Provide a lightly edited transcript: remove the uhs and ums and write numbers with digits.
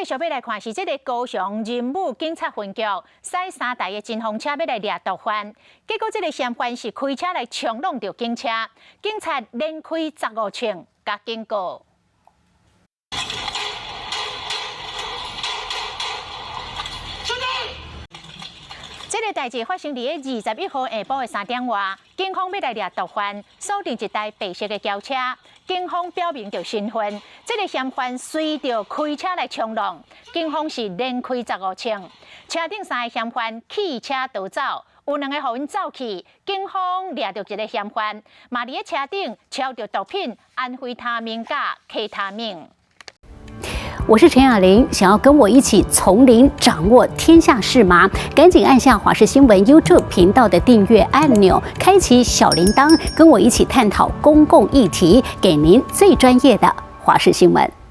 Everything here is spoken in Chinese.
继续要来看是这个高雄人武警察分局驶3台的真风车要来掠毒贩，结果这个嫌犯是开车来冲撞到警车，警察连开15枪加警告。 这个代志发生伫个21号下晡的3点外，警方要来掠毒贩，锁定一台白色的轿车。警方表明着身份，这个嫌犯随着开车来冲撞，警方是连开15枪，车顶3个嫌犯弃车逃走，有2个互因走去。警方掠到一个嫌犯，嘛伫个车顶抄着毒品安非他命甲 K 他命。 我是陈雅玲，想要跟我一起从零掌握天下事吗？赶紧按下华视新闻 YouTube 频道的订阅按钮，开启小铃铛，跟我一起探讨公共议题，给您最专业的华视新闻。